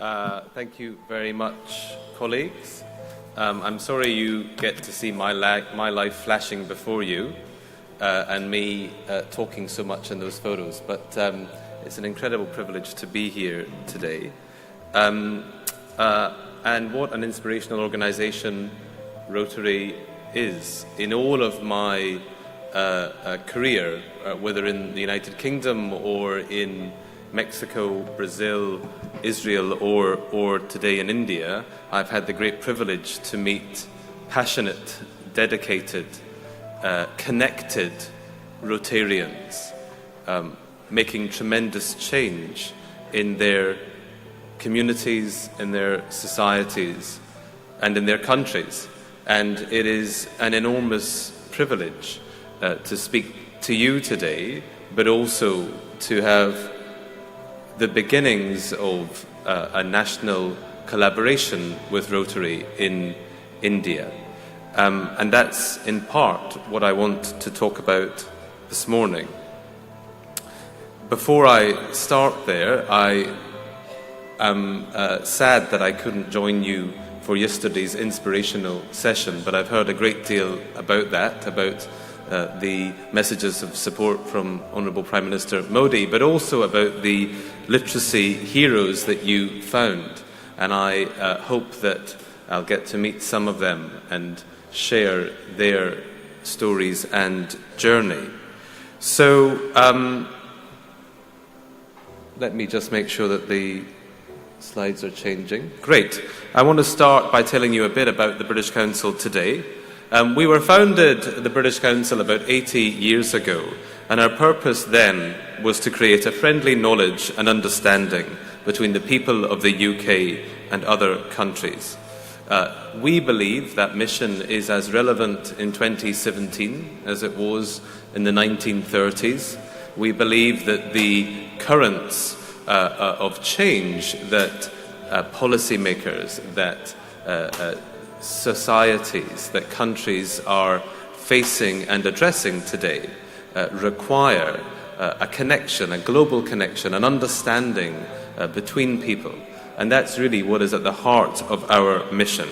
Thank you very much, colleagues. I'm sorry you get to see my life flashing before you and me talking so much in those photos, but it's an incredible privilege to be here today. And what an inspirational organization Rotary is. In all of my career, whether in the United Kingdom or in Mexico, Brazil, Israel, or today in India, I've had the great privilege to meet passionate, dedicated, connected Rotarians, making tremendous change in their communities, in their societies, and in their countries. And it is an enormous privilege to speak to you today, but also to have the beginnings of a national collaboration with Rotary in India. And that's in part what I want to talk about this morning. Before I start there, I am sad that I couldn't join you for yesterday's inspirational session, but I've heard a great deal about that, about the messages of support from Honourable Prime Minister Modi, but also about the literacy heroes that you found. And I hope that I'll get to meet some of them and share their stories and journey. So let me just make sure that the slides are changing. Great. I want to start by telling you a bit about the British Council today. We were founded, the British Council, about 80 years ago, and our purpose then was to create a friendly knowledge and understanding between the people of the UK and other countries. We believe that mission is as relevant in 2017 as it was in the 1930s. We believe that the currents of change that policymakers, that societies, that countries are facing and addressing today require a connection, a global connection, an understanding between people. And that's really what is at the heart of our mission.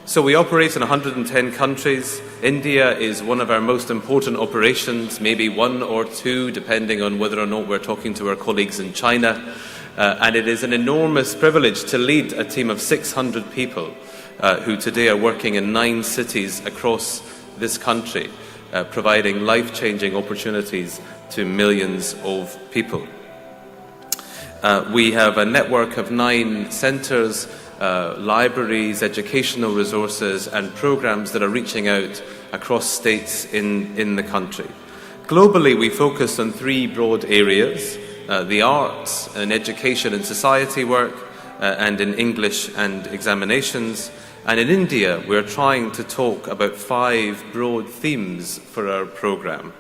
So we operate in 110 countries. India is one of our most important operations, maybe one or two, depending on whether or not we're talking to our colleagues in China. And it is an enormous privilege to lead a team of 600 people who today are working in 9 cities across this country, providing life-changing opportunities to millions of people. We have a network of 9 centres, libraries, educational resources and programmes that are reaching out across states in the country. Globally, we focus on 3 broad areas: the arts and education and society work, and in English and examinations. And in India, we're trying to talk about 5 broad themes for our programme: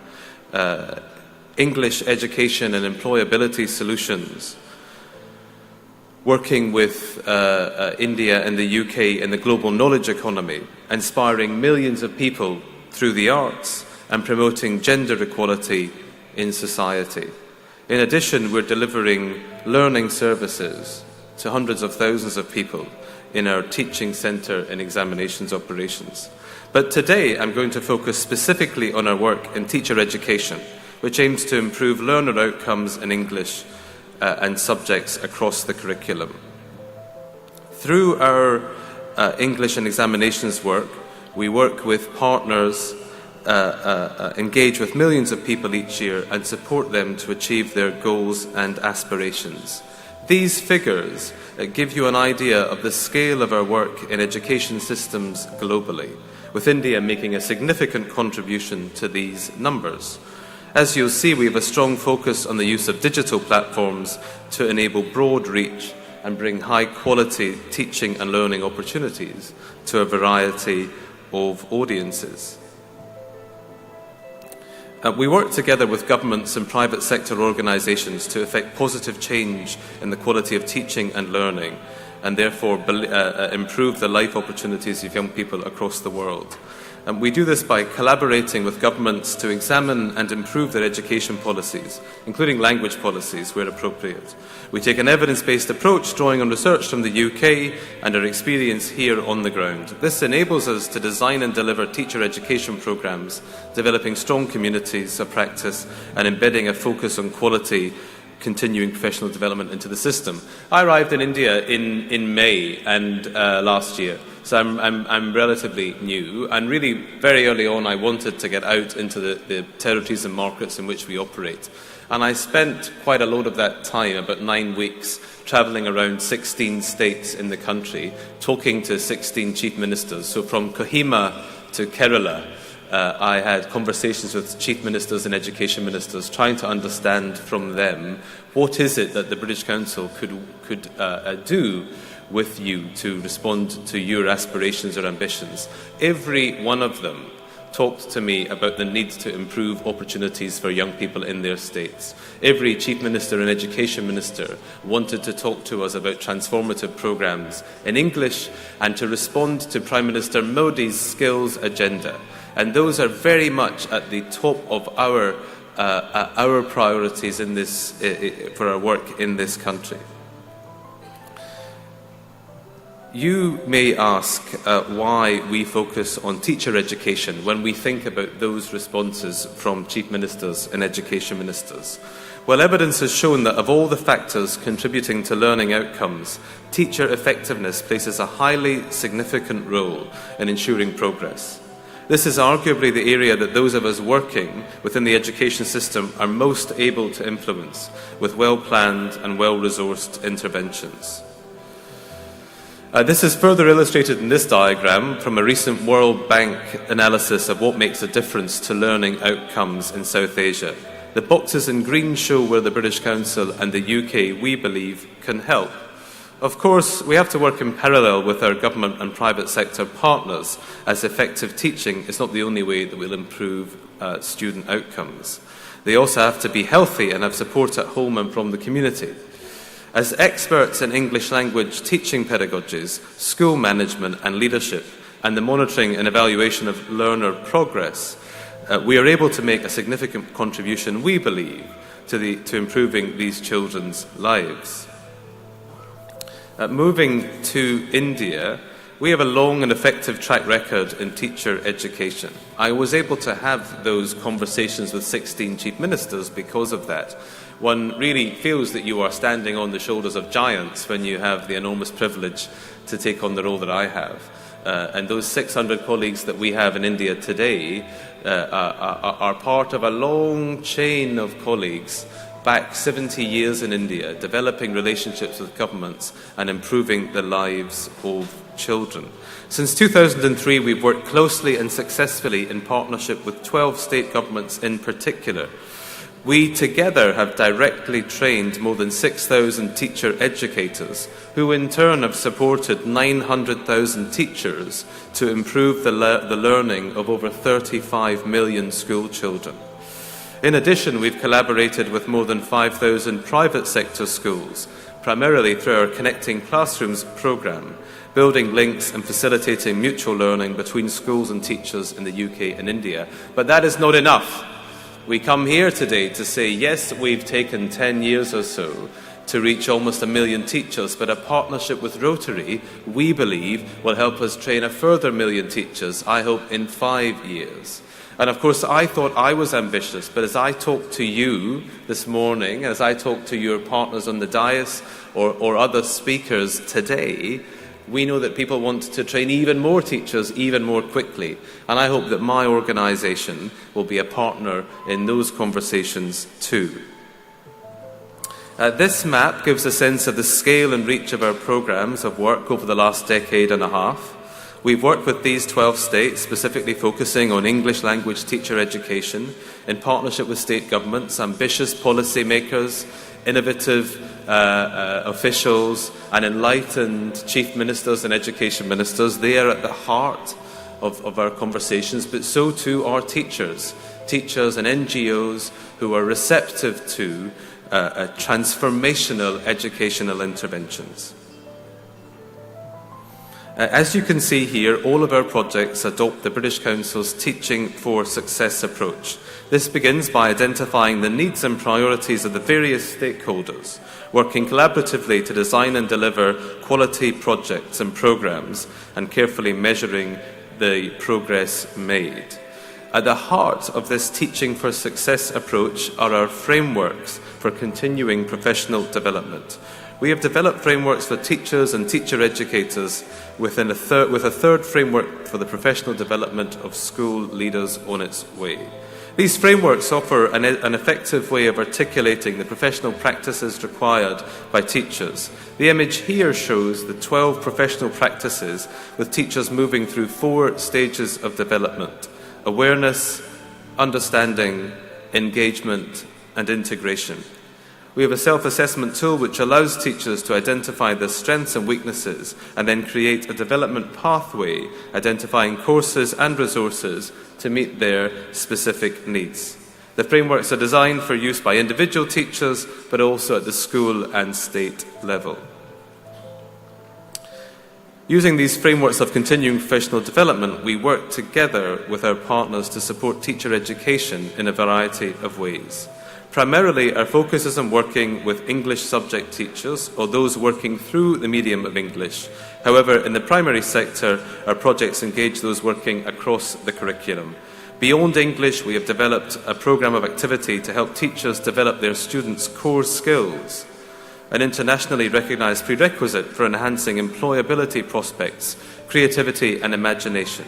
English education and employability solutions, working with India and the UK in the global knowledge economy, inspiring millions of people through the arts, and promoting gender equality in society. In addition, we're delivering learning services to hundreds of thousands of people in our teaching centre and examinations operations. But today I'm going to focus specifically on our work in teacher education, which aims to improve learner outcomes in English and subjects across the curriculum. Through our English and examinations work, we work with partners, engage with millions of people each year and support them to achieve their goals and aspirations. These figures give you an idea of the scale of our work in education systems globally, with India making a significant contribution to these numbers. As you'll see, we have a strong focus on the use of digital platforms to enable broad reach and bring high-quality teaching and learning opportunities to a variety of audiences. We work together with governments and private sector organisations to effect positive change in the quality of teaching and learning, and therefore improve the life opportunities of young people across the world. And we do this by collaborating with governments to examine and improve their education policies, including language policies where appropriate. We take an evidence-based approach, drawing on research from the UK and our experience here on the ground. This enables us to design and deliver teacher education programmes, developing strong communities of practice and embedding a focus on quality, continuing professional development into the system. I arrived in India in May and last year. So I'm relatively new, and really very early on I wanted to get out into the territories and markets in which we operate. And I spent quite a lot of that time, about 9 weeks, travelling around 16 states in the country, talking to 16 chief ministers. So from Kohima to Kerala, I had conversations with chief ministers and education ministers, trying to understand from them what is it that the British Council could do with you to respond to your aspirations or ambitions. Every one of them talked to me about the need to improve opportunities for young people in their states. Every chief minister and education minister wanted to talk to us about transformative programmes in English and to respond to Prime Minister Modi's skills agenda. And those are very much at the top of our priorities in this, for our work in this country. You may ask why we focus on teacher education when we think about those responses from chief ministers and education ministers. Well, evidence has shown that of all the factors contributing to learning outcomes, teacher effectiveness plays a highly significant role in ensuring progress. This is arguably the area that those of us working within the education system are most able to influence with well-planned and well-resourced interventions. This is further illustrated in this diagram from a recent World Bank analysis of what makes a difference to learning outcomes in South Asia. The boxes in green show where the British Council and the UK, we believe, can help. Of course, we have to work in parallel with our government and private sector partners, as effective teaching is not the only way that we'll improve student outcomes. They also have to be healthy and have support at home and from the community. As experts in English language teaching pedagogies, school management and leadership, and the monitoring and evaluation of learner progress, we are able to make a significant contribution, we believe, to improving these children's lives. Moving to India, we have a long and effective track record in teacher education. I was able to have those conversations with 16 chief ministers because of that. One really feels that you are standing on the shoulders of giants when you have the enormous privilege to take on the role that I have. And those 600 colleagues that we have in India today are part of a long chain of colleagues back 70 years in India, developing relationships with governments and improving the lives of children. Since 2003, we've worked closely and successfully in partnership with 12 state governments in particular. We together have directly trained more than 6,000 teacher educators, who in turn have supported 900,000 teachers to improve the learning of over 35 million school children. In addition, we've collaborated with more than 5,000 private sector schools, primarily through our Connecting Classrooms programme, building links and facilitating mutual learning between schools and teachers in the UK and India. But that is not enough. We come here today to say, yes, we've taken 10 years or so to reach almost 1 million teachers, but a partnership with Rotary, we believe, will help us train a further 1 million teachers, I hope, in 5 years. And of course, I thought I was ambitious, but as I talk to you this morning, as I talk to your partners on the dais or other speakers today, we know that people want to train even more teachers even more quickly. And I hope that my organisation will be a partner in those conversations too. This map gives a sense of the scale and reach of our programmes of work over the last decade and a half. We've worked with these 12 states, specifically focusing on English language teacher education, in partnership with state governments, ambitious policy makers, innovative officials, and enlightened chief ministers and education ministers. They are at the heart of our conversations, but so too are teachers and NGOs who are receptive to transformational educational interventions. As you can see here, all of our projects adopt the British Council's Teaching for Success approach. This begins by identifying the needs and priorities of the various stakeholders, working collaboratively to design and deliver quality projects and programmes, and carefully measuring the progress made. At the heart of this Teaching for Success approach are our frameworks for continuing professional development. We have developed frameworks for teachers and teacher educators with a third framework for the professional development of school leaders on its way. These frameworks offer an effective way of articulating the professional practices required by teachers. The image here shows the 12 professional practices with teachers moving through 4 stages of development: awareness, understanding, engagement, and integration. We have a self-assessment tool which allows teachers to identify their strengths and weaknesses and then create a development pathway identifying courses and resources to meet their specific needs. The frameworks are designed for use by individual teachers but also at the school and state level. Using these frameworks of continuing professional development, we work together with our partners to support teacher education in a variety of ways. Primarily, our focus is on working with English subject teachers or those working through the medium of English. However, in the primary sector, our projects engage those working across the curriculum. Beyond English, we have developed a programme of activity to help teachers develop their students' core skills, an internationally recognised prerequisite for enhancing employability prospects, creativity and imagination,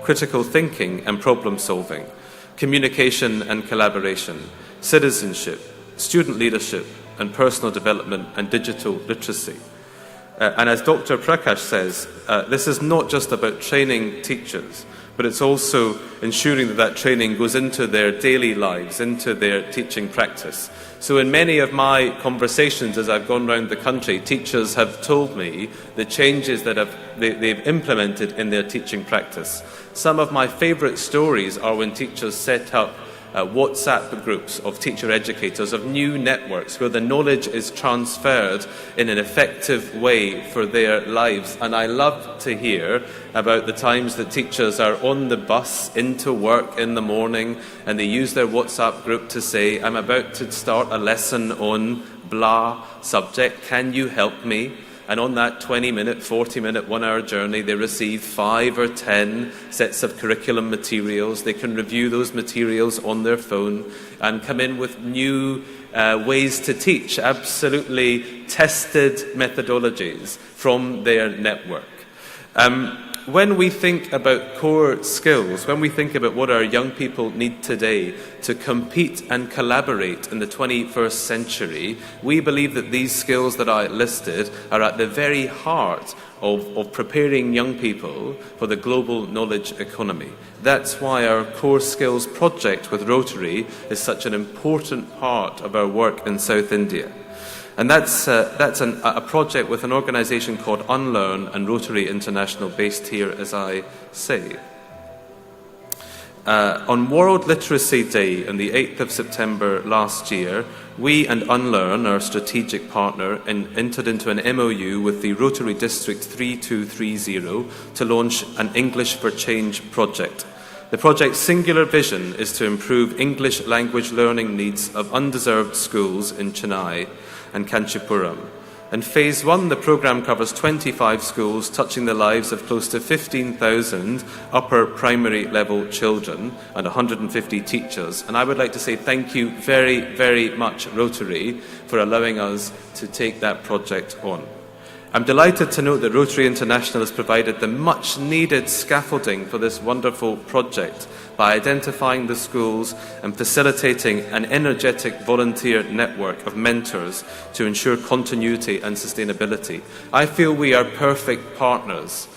critical thinking and problem solving, communication and collaboration, citizenship, student leadership and personal development and digital literacy. And as Dr. Prakash says, this is not just about training teachers, but it's also ensuring that that training goes into their daily lives, into their teaching practice. So in many of my conversations as I've gone around the country, teachers have told me the changes that they've implemented in their teaching practice. Some of my favourite stories are when teachers set up WhatsApp groups of teacher educators, of new networks where the knowledge is transferred in an effective way for their lives. And I love to hear about the times that teachers are on the bus into work in the morning and they use their WhatsApp group to say, I'm about to start a lesson on blah subject, can you help me? And on that 20-minute, 40-minute, 1-hour journey, they receive 5 or 10 sets of curriculum materials. They can review those materials on their phone and come in with new ways to teach, absolutely tested methodologies from their network. When we think about core skills, when we think about what our young people need today to compete and collaborate in the 21st century, we believe that these skills that I listed are at the very heart of preparing young people for the global knowledge economy. That's why our Core Skills project with Rotary is such an important part of our work in South India. And that's a project with an organisation called Unlearn and Rotary International based here, as I say. On World Literacy Day on the 8th of September last year, we and Unlearn, our strategic partner, entered into an MOU with the Rotary District 3230 to launch an English for Change project. The project's singular vision is to improve English language learning needs of undeserved schools in Chennai and Kanchipuram. In Phase 1, the programme covers 25 schools, touching the lives of close to 15,000 upper primary level children and 150 teachers. And I would like to say thank you very, very much, Rotary, for allowing us to take that project on. I'm delighted to note that Rotary International has provided the much needed scaffolding for this wonderful project by identifying the schools and facilitating an energetic volunteer network of mentors to ensure continuity and sustainability. I feel we are perfect partners.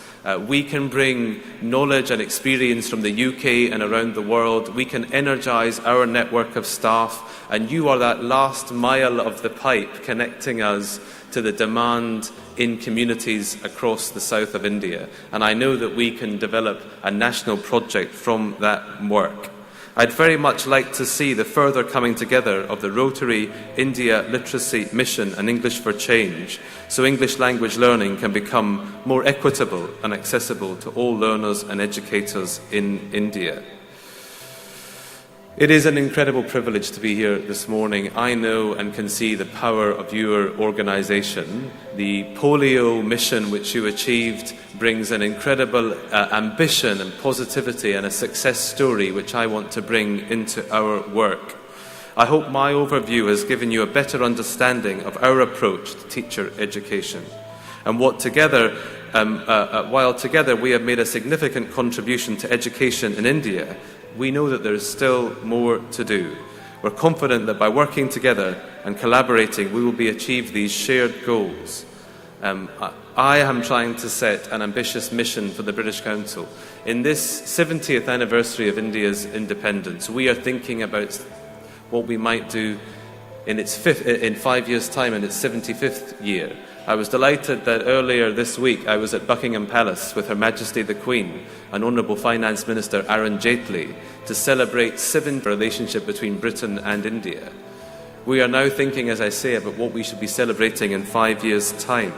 We can bring knowledge and experience from the UK and around the world. We can energise our network of staff, and you are that last mile of the pipe connecting us to the demand in communities across the south of India. And I know that we can develop a national project from that work. I'd very much like to see the further coming together of the Rotary India Literacy Mission and English for Change, so English language learning can become more equitable and accessible to all learners and educators in India. It is an incredible privilege to be here this morning. I know and can see the power of your organisation. The polio mission which you achieved brings an incredible ambition and positivity and a success story which I want to bring into our work. I hope my overview has given you a better understanding of our approach to teacher education and what together, while together we have made a significant contribution to education in India, we know that there is still more to do. We're confident that by working together and collaborating, we will achieve these shared goals. I am trying to set an ambitious mission for the British Council. In this 70th anniversary of India's independence, we are thinking about what we might do in 5 years' time, in its 75th year. I was delighted that earlier this week I was at Buckingham Palace with Her Majesty the Queen and Honourable Finance Minister Arun Jaitley to celebrate 7th relationship between Britain and India. We are now thinking, as I say, about what we should be celebrating in 5 years' time.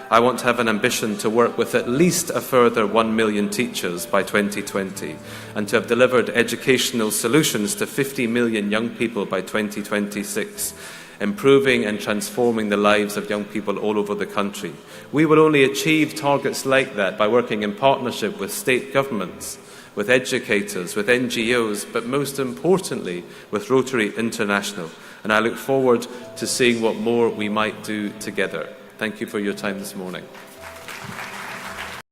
I want to have an ambition to work with at least a further 1 million teachers by 2020 and to have delivered educational solutions to 50 million young people by 2026. Improving and transforming the lives of young people all over the country. We will only achieve targets like that by working in partnership with state governments, with educators, with NGOs, but most importantly with Rotary International. And I look forward to seeing what more we might do together. Thank you for your time this morning.